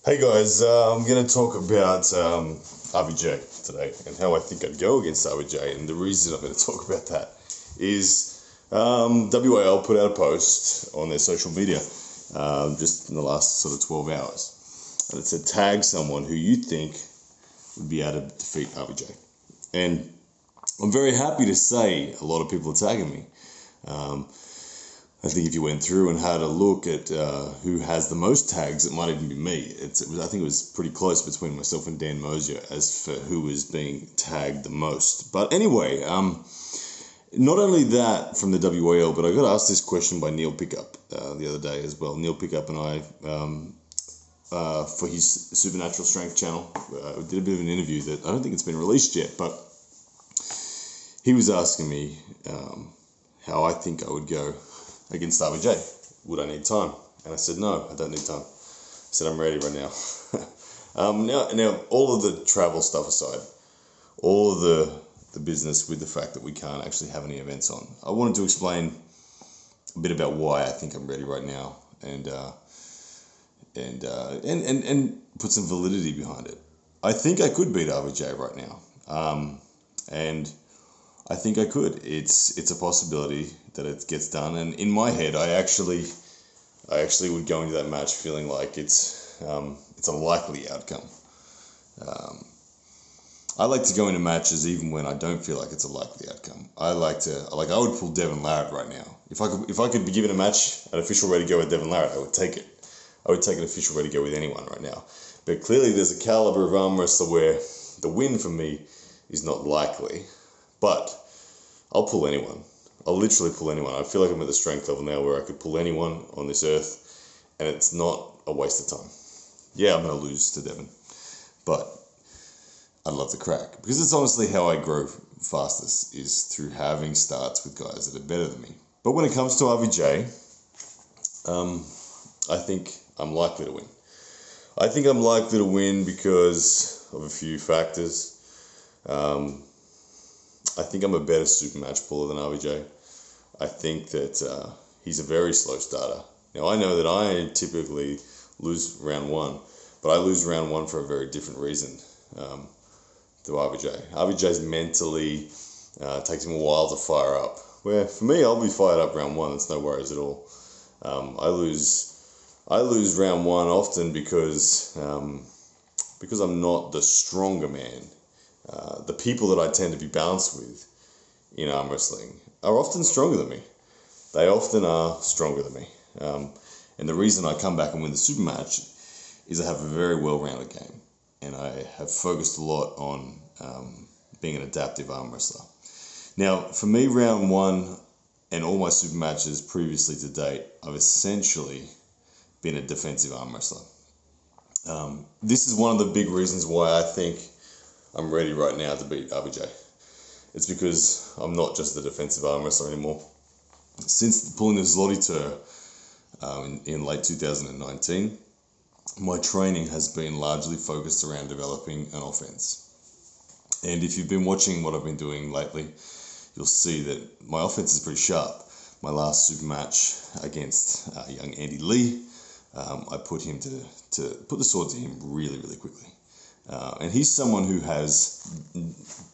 Hey guys, I'm going to talk about RVJ today and how I think I'd go against RVJ. And the reason I'm going to talk about that is WAL put out a post on their social media just in the last sort of 12 hours. And it said, tag someone who you think would be able to defeat RVJ. And I'm very happy to say a lot of people are tagging me. I think if you went through and had a look at who has the most tags, it might even be me. I think it was pretty close between myself and Dan Mosier as for who was being tagged the most. But anyway, not only that from the WAL, but I got asked this question by Neil Pickup the other day as well. Neil Pickup and I, for his Supernatural Strength channel, did a bit of an interview that I don't think it's been released yet, but he was asking me how I think I would go against RVJ. Would I need time? And I said, no, I don't need time. I said, I'm ready right now. Now, all of the travel stuff aside, all of the business with the fact that we can't actually have any events on, I wanted to explain a bit about why I think I'm ready right now and put some validity behind it. I think I could beat RVJ right now. And I think I could. It's a possibility that it gets done. And in my head, I actually would go into that match feeling like it's a likely outcome. I like to go into matches even when I don't feel like it's a likely outcome. I would pull Devin Larratt right now. If I could be given a match, an official ready to go with Devin Larratt, I would take it. I would take an official ready to go with anyone right now. But clearly, there's a caliber of arm wrestler where the win for me is not likely. But I'll pull anyone. I'll literally pull anyone. I feel like I'm at the strength level now where I could pull anyone on this earth and it's not a waste of time. Yeah, I'm going to lose to Devin, but I'd love to crack because it's honestly how I grow fastest is through having starts with guys that are better than me. But when it comes to RVJ, I think I'm likely to win. I think I'm likely to win because of a few factors. I think I'm a better super match puller than RVJ. I think that he's a very slow starter. Now, I know that I typically lose round one, but I lose round one for a very different reason to RVJ. RVJ's mentally takes him a while to fire up, where for me, I'll be fired up round one. It's no worries at all. I lose round one often because I'm not the stronger man. The people that I tend to be balanced with in arm wrestling are often stronger than me. They often are stronger than me. And the reason I come back and win the super match is I have a very well-rounded game. And I have focused a lot on being an adaptive arm wrestler. Now, for me, round one and all my super matches previously to date, I've essentially been a defensive arm wrestler. This is one of the big reasons why I think I'm ready right now to beat RVJ. It's because I'm not just a defensive arm wrestler anymore. Since pulling the Zloty tour in late 2019, my training has been largely focused around developing an offense. And if you've been watching what I've been doing lately, you'll see that my offense is pretty sharp. My last super match against young Andy Lee, I put him to put the sword to him really, really quickly. And he's someone who has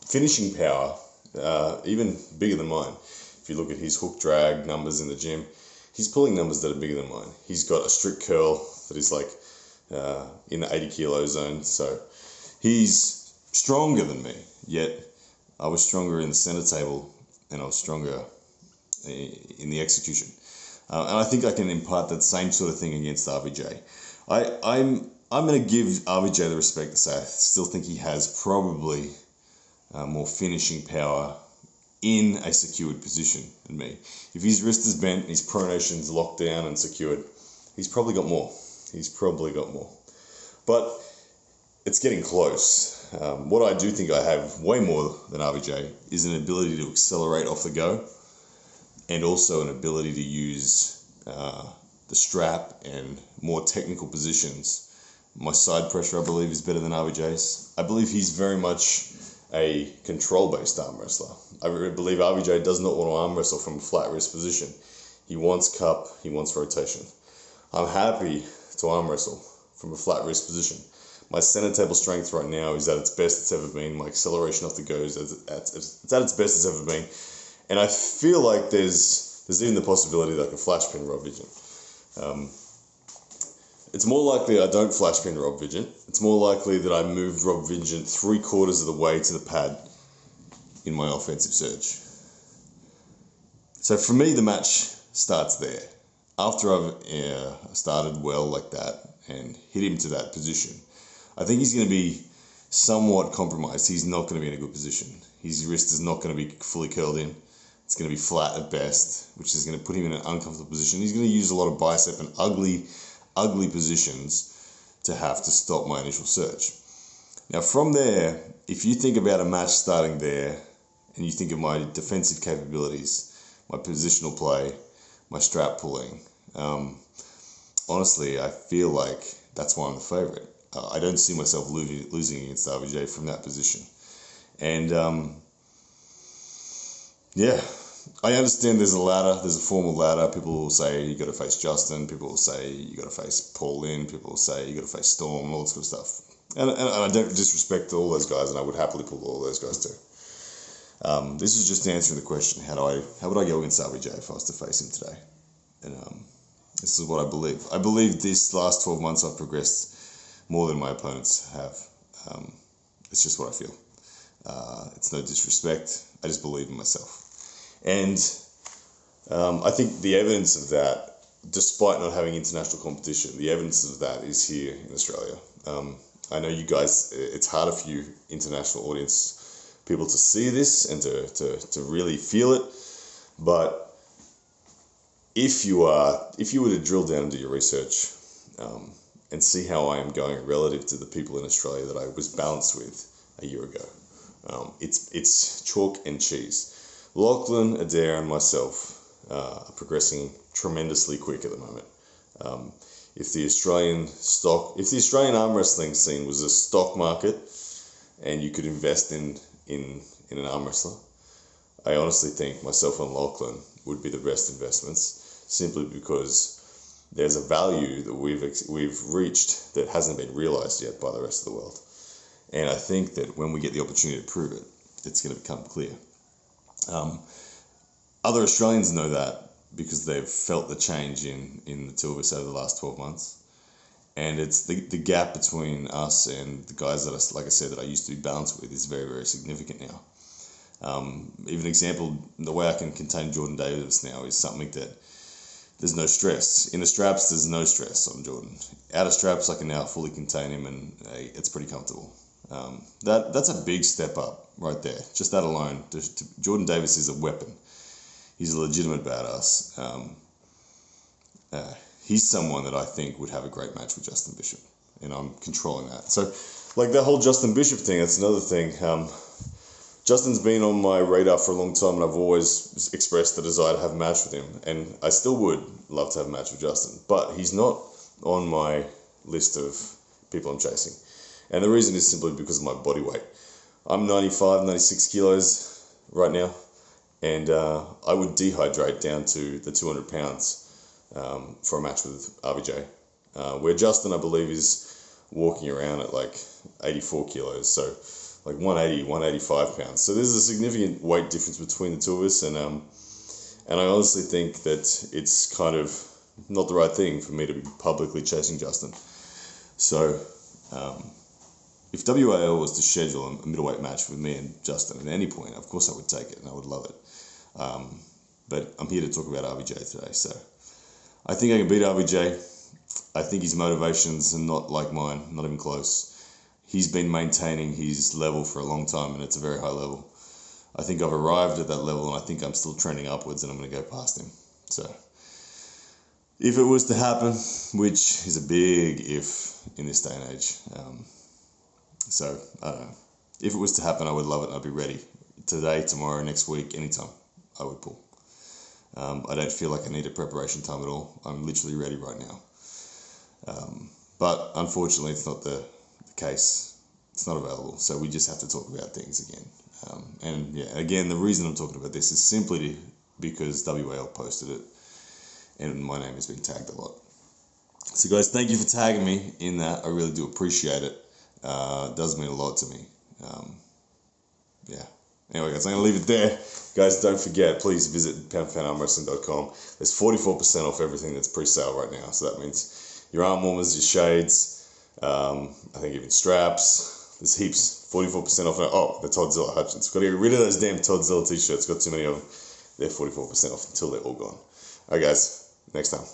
finishing power, even bigger than mine. If you look at his hook drag numbers in the gym, he's pulling numbers that are bigger than mine. He's got a strict curl that is like in the 80 kilo zone. So he's stronger than me, yet I was stronger in the center table and I was stronger in the execution. And I think I can impart that same sort of thing against RVJ. I'm going to give RVJ the respect to say I still think he has probably more finishing power in a secured position than me. If his wrist is bent, his pronation's locked down and secured, he's probably got more. But it's getting close. What I do think I have way more than RVJ is an ability to accelerate off the go and also an ability to use the strap and more technical positions. My side pressure, I believe, is better than RVJ's. I believe he's very much a control-based arm wrestler. I believe RVJ does not want to arm wrestle from a flat wrist position. He wants cup, he wants rotation. I'm happy to arm wrestle from a flat wrist position. My center table strength right now is at its best it's ever been. My acceleration off the go is it's at its best it's ever been. And I feel like there's even the possibility that I can flash pin Rob Vigent. It's more likely I don't flash pin Rob Vigent. It's more likely that I move Rob Vigent 3/4 of the way to the pad in my offensive surge. So for me, the match starts there. After I've started well like that and hit him to that position, I think he's going to be somewhat compromised. He's not going to be in a good position. His wrist is not going to be fully curled in. It's going to be flat at best, which is going to put him in an uncomfortable position. He's going to use a lot of bicep and ugly positions to have to stop my initial surge. Now from there, if you think about a match starting there and you think of my defensive capabilities, my positional play, my strap pulling, honestly, I feel like that's why I'm the favorite. I don't see myself losing against RVJ from that position. And yeah, I understand there's a ladder, there's a formal ladder. People will say you got to face Justin. People will say you got to face Paul Lynn. People will say you got to face Storm and all this good stuff. And I don't disrespect all those guys, and I would happily pull all those guys too. This is just answering the question: how would I go against RVJ if I was to face him today? And this is what I believe. I believe this last 12 months I've progressed more than my opponents have. It's just what I feel. It's no disrespect. I just believe in myself. And I think the evidence of that, despite not having international competition, the evidence of that is here in Australia. I know you guys, it's harder for you international audience people to see this and to really feel it. But if you were to drill down and do your research and see how I am going relative to the people in Australia that I was balanced with a year ago, it's chalk and cheese. Lachlan, Adair, and myself are progressing tremendously quick at the moment. If the Australian arm wrestling scene was a stock market, and you could invest in an arm wrestler, I honestly think myself and Lachlan would be the best investments, simply because there's a value that we've reached that hasn't been realized yet by the rest of the world. And I think that when we get the opportunity to prove it, it's going to become clear. Other Australians know that because they've felt the change in the two of us over the last 12 months. And it's the gap between us and the guys that I used to be balanced with is very, very significant now. Even example, the way I can contain Jordan Davis now is something that there's no stress. In the straps, there's no stress on Jordan. Out of straps, I can now fully contain him, and it's pretty comfortable. That's a big step up right there. Just that alone. Jordan Davis is a weapon. He's a legitimate badass. He's someone that I think would have a great match with Justin Bishop, and I'm controlling that. So, like that whole Justin Bishop thing, that's another thing. Justin's been on my radar for a long time, and I've always expressed the desire to have a match with him, and I still would love to have a match with Justin, but he's not on my list of people I'm chasing. And the reason is simply because of my body weight. I'm 95, 96 kilos right now, and I would dehydrate down to the 200 pounds for a match with RVJ, where Justin, I believe, is walking around at like 84 kilos, so like 180, 185 pounds. So there's a significant weight difference between the two of us, and I honestly think that it's kind of not the right thing for me to be publicly chasing Justin. So if WAL was to schedule a middleweight match with me and Justin at any point, of course I would take it and I would love it. But I'm here to talk about RVJ today, so I think I can beat RVJ. I think his motivations are not like mine, not even close. He's been maintaining his level for a long time, and it's a very high level. I think I've arrived at that level, and I think I'm still trending upwards, and I'm going to go past him. So if it was to happen, which is a big if in this day and age, so I don't know. If it was to happen, I would love it, and I'd be ready. Today, tomorrow, next week, anytime, I would pull. I don't feel like I need a preparation time at all. I'm literally ready right now. But unfortunately, it's not the case. It's not available. So we just have to talk about things again. And yeah, again, the reason I'm talking about this is simply because WAL posted it and my name has been tagged a lot. So guys, thank you for tagging me in that. I really do appreciate it. It does mean a lot to me. Yeah. Anyway, guys, I'm going to leave it there. Guys, don't forget, please visit poundforpoundarmwrestling.com. There's 44% off everything that's pre-sale right now. So that means your arm warmers, your shades, I think even straps. There's heaps. 44% off. Oh, the Toddzilla Hutchins. Got to get rid of those damn Toddzilla t-shirts. Got too many of them. They're 44% off until they're all gone. All right, guys. Next time.